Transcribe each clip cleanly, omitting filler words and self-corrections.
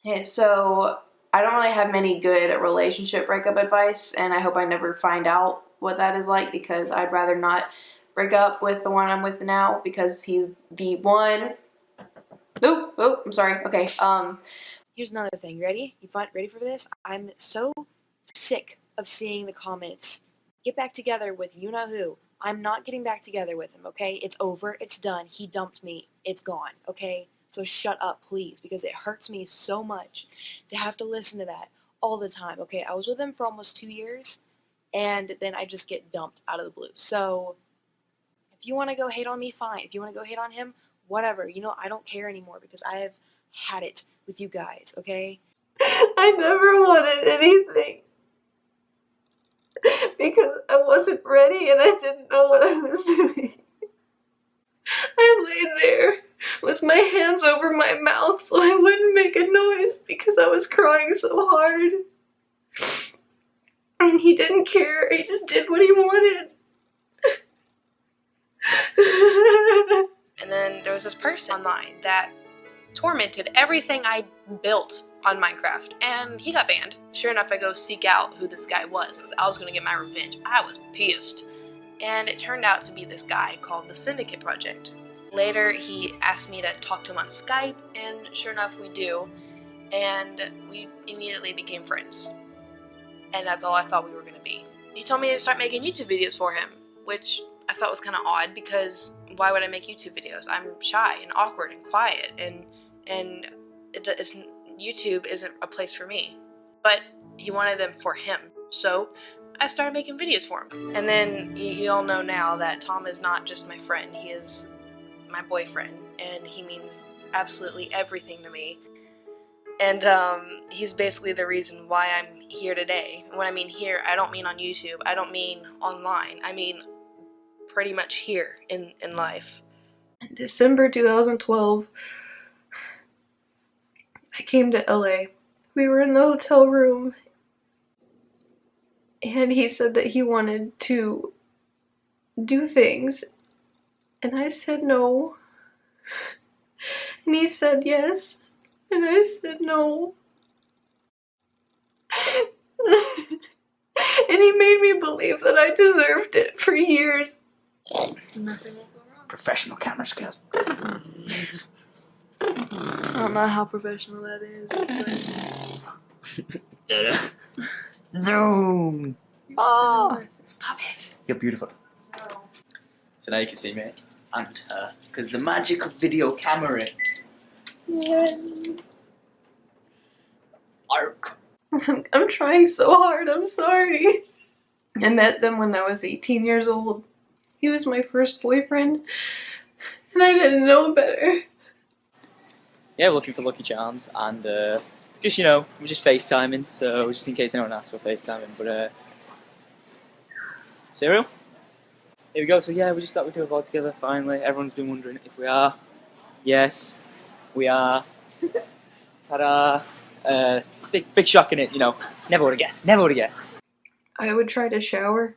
Hey, so I don't really have many good relationship breakup advice, and I hope I never find out what that is like because I'd rather not break up with the one I'm with now because he's the one. Oh, I'm sorry. Okay. Here's another thing. You ready? Ready for this? I'm so sick of seeing the comments. Get back together with you know who. I'm not getting back together with him, okay? It's over. It's done. He dumped me. It's gone, okay? So shut up, please, because it hurts me so much to have to listen to that all the time, okay? I was with him for almost 2 years, and then I just get dumped out of the blue. So if you want to go hate on me, fine. If you want to go hate on him, whatever. You know, I don't care anymore because I have had it with you guys, okay? I never wanted anything because I wasn't ready and I didn't know what I was doing. I laid there with my hands over my mouth so I wouldn't make a noise because I was crying so hard. And he didn't care, he just did what he wanted. And then there was this person online that tormented everything I built on Minecraft, and he got banned. Sure enough, I go seek out who this guy was because I was going to get my revenge. I was pissed. And it turned out to be this guy called the Syndicate project. Later, he asked me to talk to him on Skype, and sure enough, we do. And we immediately became friends. And that's all I thought we were going to be. He told me to start making YouTube videos for him, which I thought was kind of odd because why would I make YouTube videos? I'm shy and awkward and quiet, and YouTube isn't a place for me. But he wanted them for him, so I started making videos for him. And then you all know now that Tom is not just my friend, he is my boyfriend, and he means absolutely everything to me. And he's basically the reason why I'm here today. When I mean here, I don't mean on YouTube, I don't mean online, I mean pretty much here in life. In December 2012, I came to LA. We were in the hotel room and he said that he wanted to do things and I said no. And he said yes and I said no. And he made me believe that I deserved it for years. Nothing will go wrong. Professional camera skills. I don't know how professional that is, but... Zoom! Oh! Stop it! You're beautiful. No. So now you can see me and her. Because the magic of video camera. Arc. I'm trying so hard, I'm sorry. I met them when I was 18 years old. He was my first boyfriend, and I didn't know better. Yeah, we're looking for Lucky Charms, and just, you know, we're just FaceTiming, so just in case anyone asks, we're FaceTiming, but, cereal? Here we go, so yeah, we just thought we'd do a vlog together, finally. Everyone's been wondering if we are. Yes, we are. Ta-da! Big shock in it, you know. Never would have guessed, never would have guessed. I would try to shower,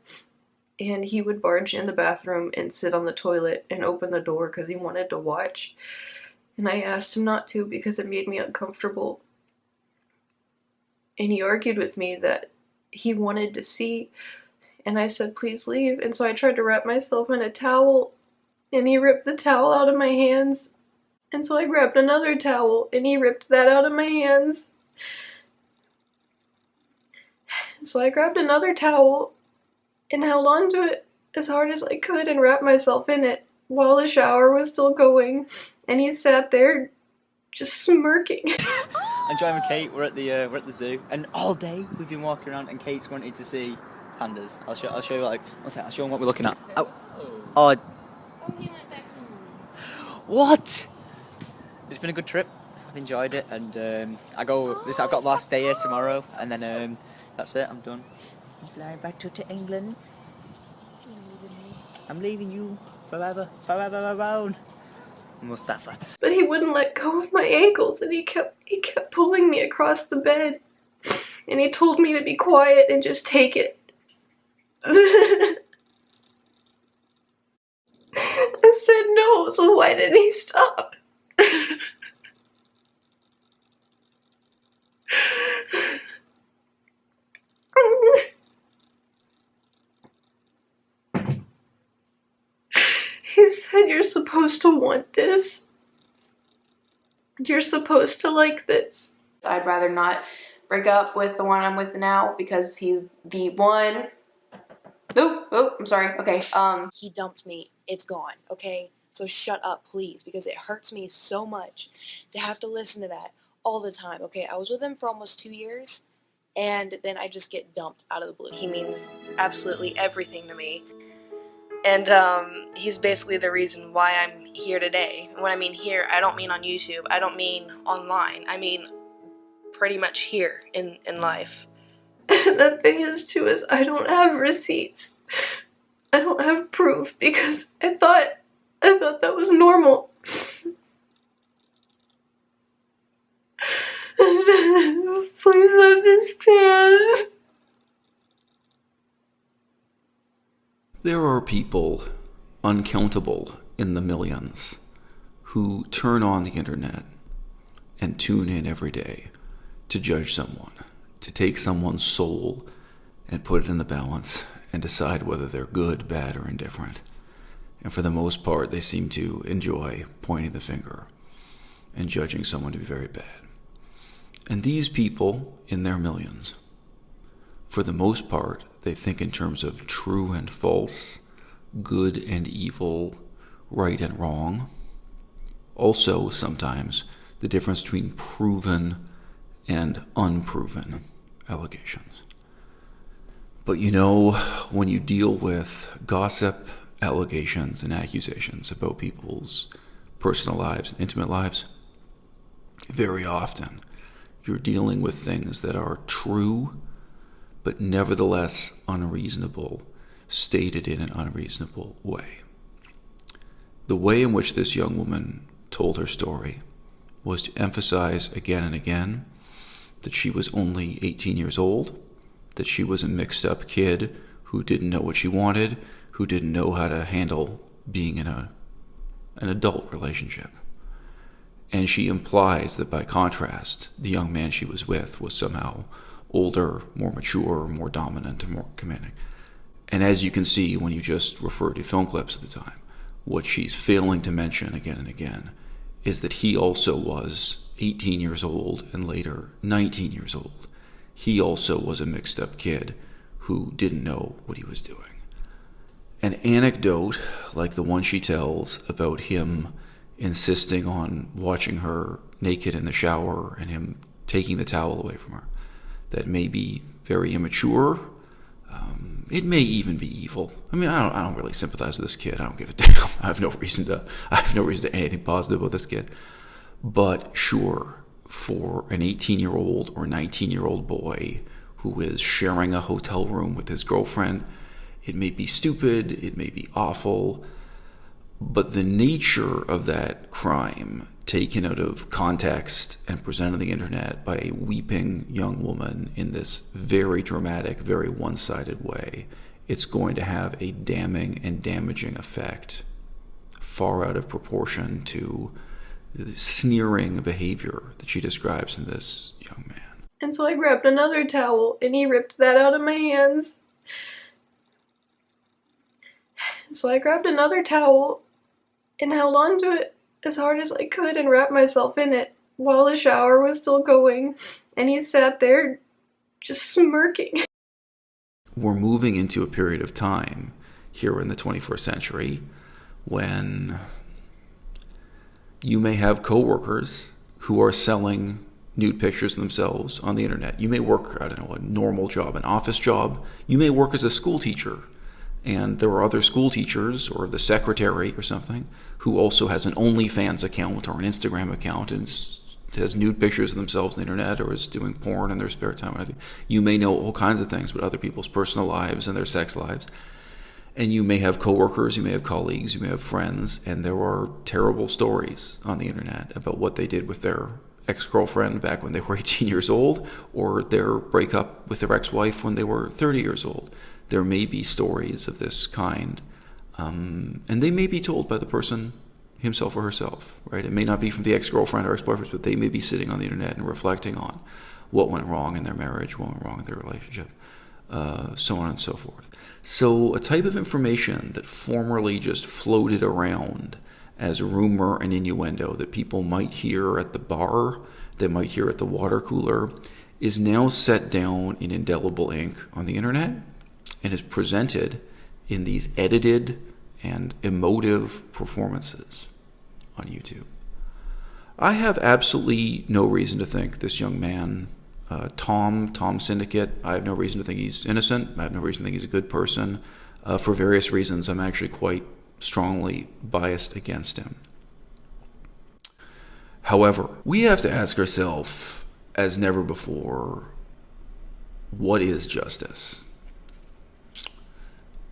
and he would barge in the bathroom and sit on the toilet and open the door because he wanted to watch. And I asked him not to because it made me uncomfortable. And he argued with me that he wanted to see, and I said, please leave. And so I tried to wrap myself in a towel, and he ripped the towel out of my hands. And so I grabbed another towel, and he ripped that out of my hands. And so I grabbed another towel and held on to it as hard as I could and wrapped myself in it while the shower was still going. And he sat there just smirking. I'm joining Kate, we're at the zoo, and all day we've been walking around and Kate's wanted to see pandas. I'll show you, like, I'll show you what we're looking at. Oh. What? It's been a good trip. I've enjoyed it, and I've got the last day here tomorrow, and then that's it. I'm done. I'm flying back to England. I'm leaving you forever alone. Mustafa. But he wouldn't let go of my ankles, and he kept pulling me across the bed, and he told me to be quiet and just take it. I said no, so why didn't he stop? you're supposed to want this. You're supposed to like this. I'd rather not break up with the one I'm with now because he's the one. Oh, I'm sorry. Okay. He dumped me. It's gone, okay? So shut up, please, because it hurts me so much to have to listen to that all the time, okay? I was with him for almost 2 years, and then I just get dumped out of the blue. He means absolutely everything to me. And he's basically the reason why I'm here today. When I mean here, I don't mean on YouTube. I don't mean online. I mean pretty much here in life. The thing is, too, is I don't have receipts. I don't have proof because I thought that was normal. Please understand. There are people, uncountable in the millions, who turn on the internet and tune in every day to judge someone, to take someone's soul and put it in the balance and decide whether they're good, bad, or indifferent. And for the most part, they seem to enjoy pointing the finger and judging someone to be very bad. And these people, in their millions, for the most part, they think in terms of true and false, good and evil, right and wrong. Also, sometimes, the difference between proven and unproven allegations. But you know, when you deal with gossip, allegations, and accusations about people's personal lives and intimate lives, very often you're dealing with things that are true, but nevertheless unreasonable, stated in an unreasonable way. The way in which this young woman told her story was to emphasize again and again that she was only 18 years old, that she was a mixed-up kid who didn't know what she wanted, who didn't know how to handle being in an adult relationship. And she implies that by contrast, the young man she was with was somehow older, more mature, more dominant, and more commanding. And as you can see when you just refer to film clips at the time, what she's failing to mention again and again is that he also was 18 years old and later 19 years old. He also was a mixed-up kid who didn't know what he was doing. An anecdote like the one she tells about him insisting on watching her naked in the shower and him taking the towel away from her, that may be very immature. It may even be evil. I mean, I don't really sympathize with this kid. I don't give a damn. I have no reason to say anything positive about this kid. But sure, for an 18-year-old or 19-year-old boy who is sharing a hotel room with his girlfriend, it may be stupid, it may be awful, but the nature of that crime, taken out of context and presented on the internet by a weeping young woman in this very dramatic, very one-sided way, it's going to have a damning and damaging effect far out of proportion to the sneering behavior that she describes in this young man. And so I grabbed another towel and he ripped that out of my hands. So I grabbed another towel and held on to it as hard as I could and wrapped myself in it while the shower was still going. And he sat there just smirking. We're moving into a period of time here in the 21st century when you may have coworkers who are selling nude pictures of themselves on the internet. You may work, I don't know, a normal job, an office job. You may work as a school teacher, and there are other school teachers or the secretary or something who also has an OnlyFans account or an Instagram account and has nude pictures of themselves on the internet or is doing porn in their spare time. You may know all kinds of things about other people's personal lives and their sex lives. And you may have coworkers, you may have colleagues, you may have friends, and there are terrible stories on the internet about what they did with their ex-girlfriend back when they were 18 years old, or their breakup with their ex-wife when they were 30 years old. There may be stories of this kind, and they may be told by the person himself or herself, right? It may not be from the ex-girlfriend or ex-boyfriend, but they may be sitting on the internet and reflecting on what went wrong in their marriage, what went wrong in their relationship, so on and so forth. So a type of information that formerly just floated around as rumor and innuendo that people might hear at the bar, they might hear at the water cooler, is now set down in indelible ink on the internet and is presented in these edited and emotive performances on YouTube. I have absolutely no reason to think this young man, Tom Syndicate, I have no reason to think he's innocent. I have no reason to think he's a good person. For various reasons, I'm actually quite strongly biased against him. However, we have to ask ourselves, as never before, what is justice?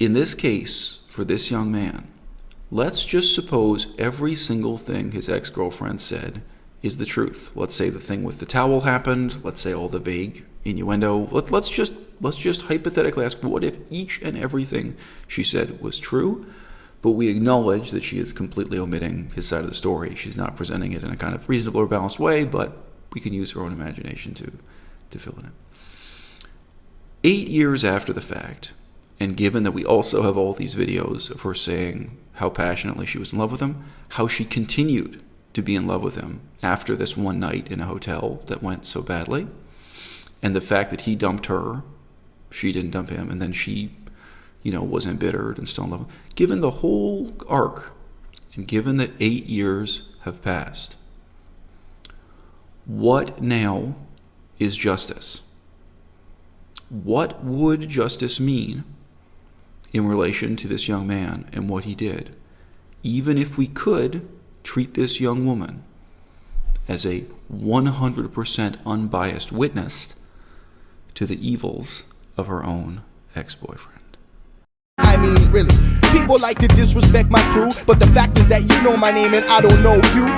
In this case, for this young man, let's just suppose every single thing his ex-girlfriend said is the truth. Let's say the thing with the towel happened. Let's say all the vague innuendo. Let's just hypothetically ask, what if each and everything she said was true, but we acknowledge that she is completely omitting his side of the story. She's not presenting it in a kind of reasonable or balanced way, but we can use our own imagination to fill it in. 8 years after the fact, and given that we also have all these videos of her saying how passionately she was in love with him, how she continued to be in love with him after this one night in a hotel that went so badly, and the fact that he dumped her, she didn't dump him, and then she, was embittered and still in love. Given the whole arc, and given that 8 years have passed, what now is justice? What would justice mean in relation to this young man and what he did, even if we could treat this young woman as a 100% unbiased witness to the evils of her own ex-boyfriend? I mean, really, people like to disrespect my crew, but the fact is that you know my name and I don't know you.